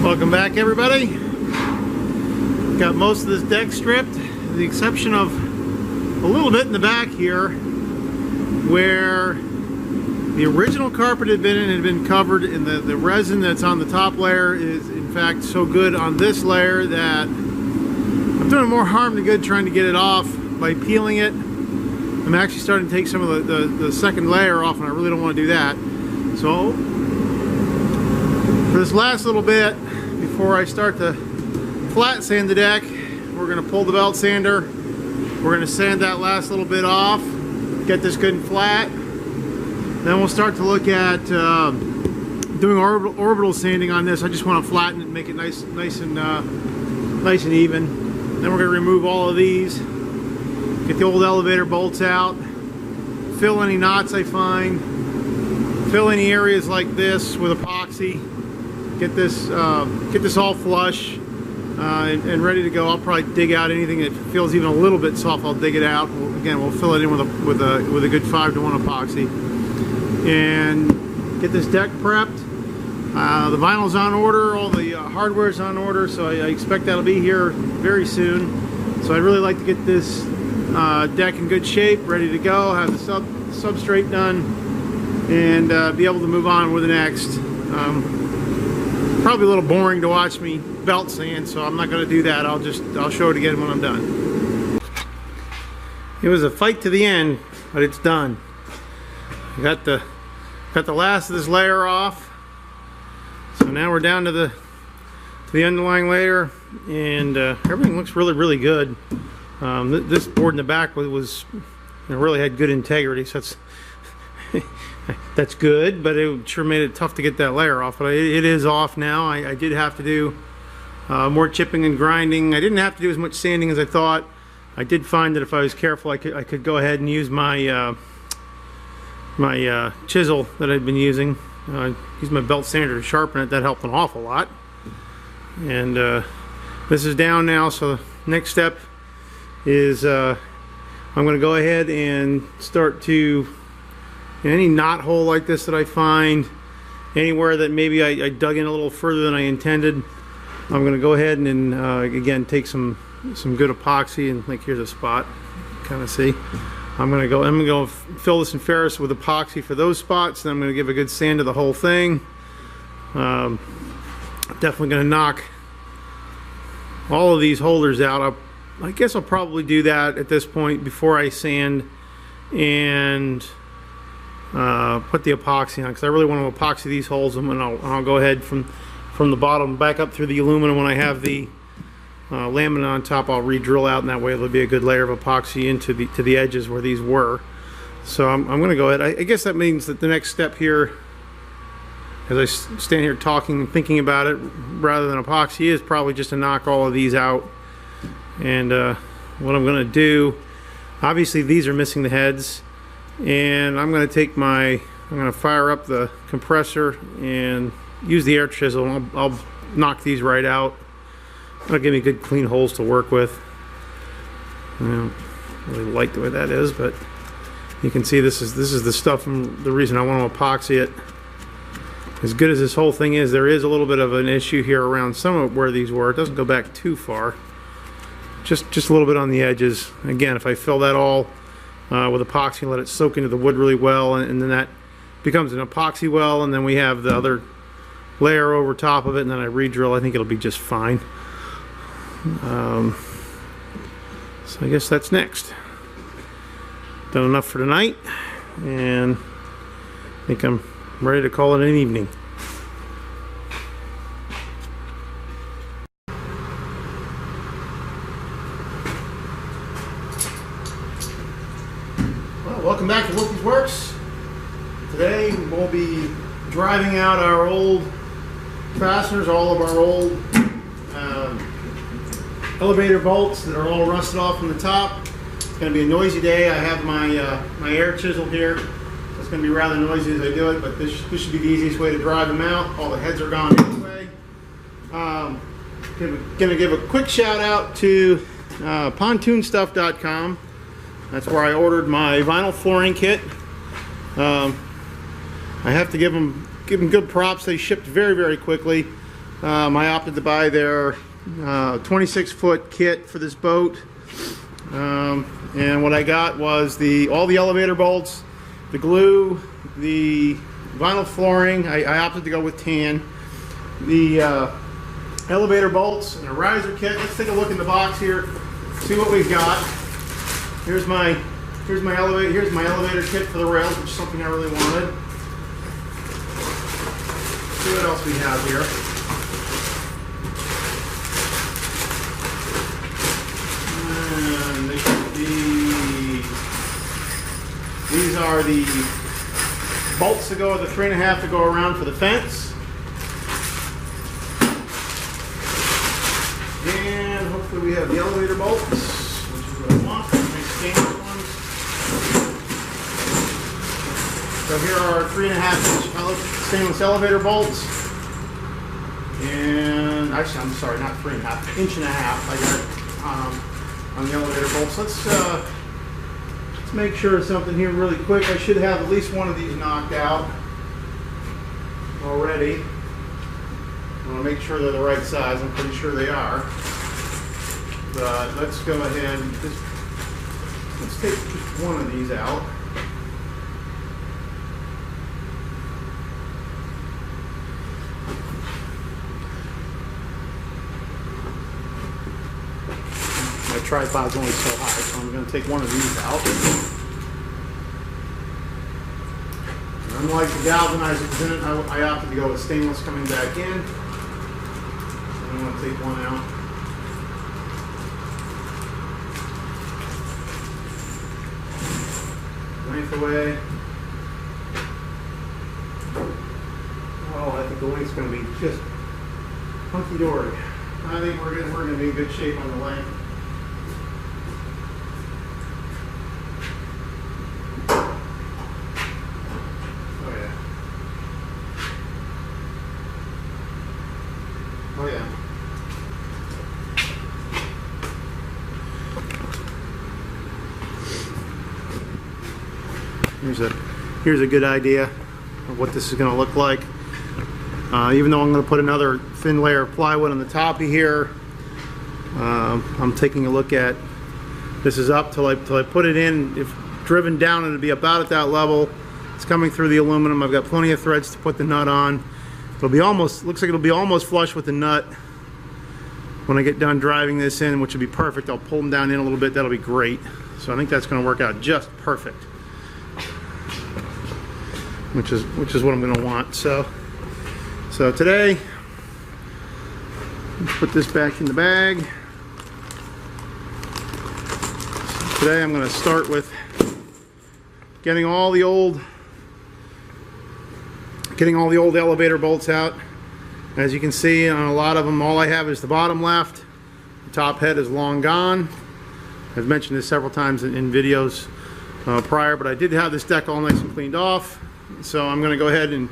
Welcome back, everybody. Got most of this deck stripped, with the exception of a little bit in the back here where the original carpet had been covered, and the resin that's on the top layer is in fact so good on this layer that I'm doing more harm than good trying to get it off by peeling it. I'm actually starting to take some of the second layer off, and I really don't want to do that. So for this last little bit, before I start to flat sand the deck, we're going to pull the belt sander. We're going to sand that last little bit off, get this good and flat. Then we'll start to look at doing orbital sanding on this. I just want to flatten it and make it nice and even. Then we're going to remove all of these, get the old elevator bolts out, fill any knots I find, fill any areas like this with epoxy. Get this all flush and ready to go. I'll probably dig out anything that feels even a little bit soft. I'll dig it out. We'll fill it in with a good 5-to-1 epoxy, and get this deck prepped. The vinyl's on order. All the hardware's on order, so I expect that'll be here very soon. So I'd really like to get this deck in good shape, ready to go. Have the substrate done, and be able to move on with the next. Probably a little boring to watch me belt sand, so I'm not going to do that. I'll show it again when I'm done. It was a fight to the end, but it's done. I got the last of this layer off, so now we're down to the underlying layer, and everything looks really good. This board in the back really had good integrity, so that's good, but it sure made it tough to get that layer off. But it is off now. I did have to do more chipping and grinding. I didn't have to do as much sanding as I thought. I did find that if I was careful, I could go ahead and use my chisel that I'd been using. Use my belt sander to sharpen it. That helped an awful lot. And this is down now, so the next step is I'm going to go ahead and start to any knot hole like this that I find, anywhere that maybe I dug in a little further than I intended, I'm going to go ahead and again take some good epoxy, and like here's a spot, kind of see. I'm going to go fill this in ferrous with epoxy for those spots, and I'm going to give a good sand to the whole thing. Definitely going to knock all of these holders out. I guess I'll probably do that at this point before I sand and put the epoxy on, because I really want to epoxy these holes, and I'll go ahead from the bottom back up through the aluminum. When I have the laminate on top, I'll re-drill out, and that way it'll be a good layer of epoxy into the edges where these were. So I'm going to go ahead. I guess that means that the next step here, as I stand here talking and thinking about it, rather than epoxy, is probably just to knock all of these out. And what I'm going to do, obviously these are missing the heads, and I'm going to fire up the compressor and use the air chisel. I'll knock these right out. That'll give me good clean holes to work with. I don't really like the way that is, but you can see this is the stuff, and the reason I want to epoxy it. As good as this whole thing is, there is a little bit of an issue here around some of where these were. It doesn't go back too far. Just a little bit on the edges. Again, if I fill that all with epoxy and let it soak into the wood really well, and then that becomes an epoxy well, and then we have the other layer over top of it, and then I re-drill, I think it'll be just fine. So I guess that's next. Done enough for tonight, and I think I'm ready to call it an evening. Welcome back to Wolfie's Works. Today we'll be driving out our old fasteners, all of our old elevator bolts that are all rusted off from the top. It's going to be a noisy day. I have my air chisel here. It's going to be rather noisy as I do it, but this should be the easiest way to drive them out. All the heads are gone anyway. Going to give a quick shout out to pontoonstuff.com. That's where I ordered my vinyl flooring kit. I have to give them good props. They shipped very quickly. I opted to buy their 26-foot kit for this boat. And what I got was all the elevator bolts, the glue, the vinyl flooring. I opted to go with tan. The elevator bolts and a riser kit. Let's take a look in the box here, see what we've got. Here's my elevator kit for the rails, which is something I really wanted. Let's see what else we have here. And these are the bolts to go, the 3.5 to go around for the fence. And hopefully we have the elevator bolts, which is what I want, my standard ones. So here are 3.5-inch stainless elevator bolts. And actually, I'm sorry, not 3.5, inch and a half. I got it on the elevator bolts. Let's make sure of something here really quick. I should have at least one of these knocked out already. I want to make sure they're the right size. I'm pretty sure they are. But let's go ahead and let's take just one of these out. My tripod's only so high, so I'm going to take one of these out. And unlike the galvanizer in it, I opted to go with stainless coming back in. I'm going to take one out. Length away. Oh, I think the length's going to be just hunky-dory. I think we're going to be in good shape on the length. Oh yeah. Here's a good idea of what this is going to look like. Even though I'm going to put another thin layer of plywood on the top of here, I'm taking a look at this is up till I put it in. If driven down, it'll be about at that level. It's coming through the aluminum. I've got plenty of threads to put the nut on. It'll be looks like it'll be almost flush with the nut when I get done driving this in, which will be perfect. I'll pull them down in a little bit. That'll be great. So I think that's going to work out just perfect, which is what I'm going to want. So today, let's put this back in the bag. Today I'm going to start with getting all the old elevator bolts out. As you can see on a lot of them, all I have is the bottom left. The top head is long gone. I've mentioned this several times in videos prior, but I did have this deck all nice and cleaned off. So I'm going to go ahead and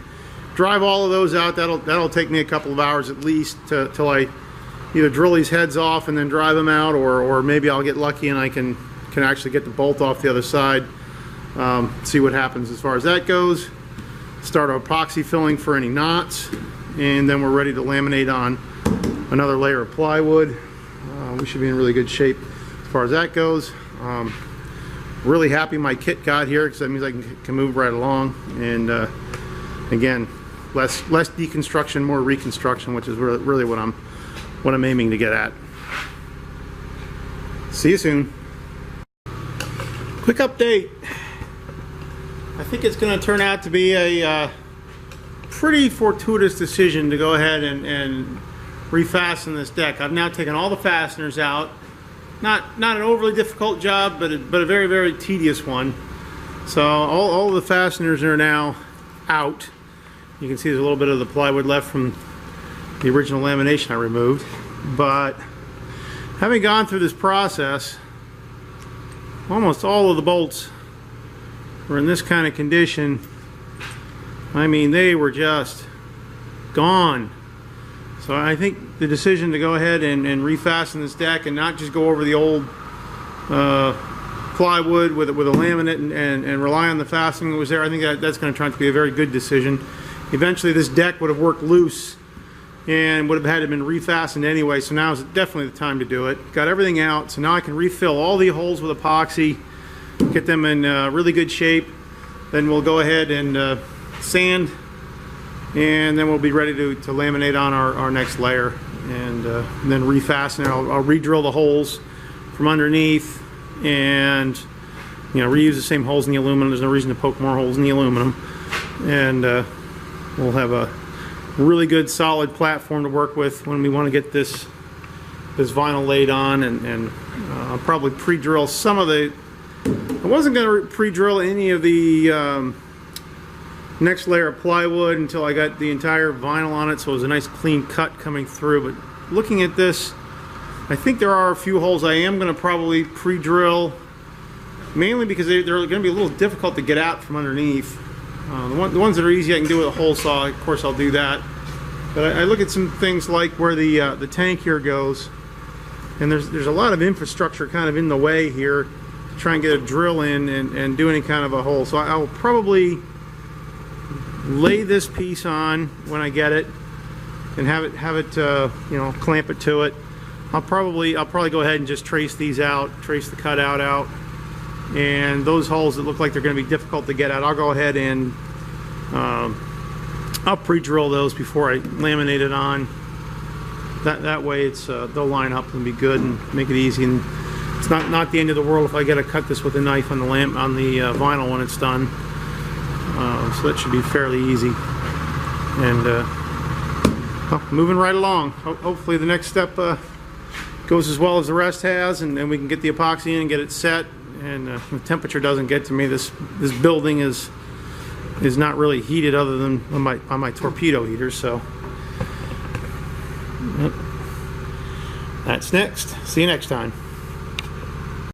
drive all of those out. That'll take me a couple of hours at least till I either drill these heads off and then drive them out, or maybe I'll get lucky and I can actually get the bolt off the other side. See what happens as far as that goes. Start our epoxy filling for any knots, and then we're ready to laminate on another layer of plywood. We should be in really good shape as far as that goes. Really happy my kit got here, because that means I can move right along. And again, less deconstruction, more reconstruction, which is really what I'm aiming to get at. See you soon. Quick update. I think it's going to turn out to be a pretty fortuitous decision to go ahead and refasten this deck. I've now taken all the fasteners out. Not an overly difficult job, but a very, very tedious one. So all the fasteners are now out. You can see there's a little bit of the plywood left from the original lamination I removed. But having gone through this process, almost all of the bolts were in this kind of condition. I mean, they were just gone. So I think the decision to go ahead and refasten this deck and not just go over the old plywood with a laminate and rely on the fastening that was there, I think that's going to turn out to be a very good decision. Eventually this deck would have worked loose and would have had to been refastened anyway, so now is definitely the time to do it. Got everything out, so now I can refill all the holes with epoxy, get them in really good shape. Then we'll go ahead and sand, and then we'll be ready to laminate on our next layer, and then refasten it. I'll re-drill the holes from underneath, and reuse the same holes in the aluminum. There's no reason to poke more holes in the aluminum, and we'll have a really good solid platform to work with when we want to get this vinyl laid on, and I'll probably pre-drill some of the. I wasn't going to pre-drill any of the next layer of plywood until I got the entire vinyl on it, so it was a nice clean cut coming through. But looking at this, I think there are a few holes I am going to probably pre-drill, mainly because they're going to be a little difficult to get out from underneath. The ones that are easy I can do with a hole saw, of course I'll do that. But I look at some things like where the tank here goes, and there's a lot of infrastructure kind of in the way here to try and get a drill in and do any kind of a hole. So I'll probably lay this piece on when I get it and have it clamp it to it. I'll probably go ahead and just trace these out, trace the cutout out. And those holes that look like they're going to be difficult to get out, I'll go ahead and I'll pre-drill those before I laminate it on. That way they'll line up and be good and make it easy. And it's not the end of the world if I got to cut this with a knife on the vinyl when it's done. So that should be fairly easy. And well, moving right along. Hopefully the next step goes as well as the rest has, and we can get the epoxy in and get it set. And the temperature doesn't get to me. This building is not really heated other than on my torpedo heater. So that's next. See you next time.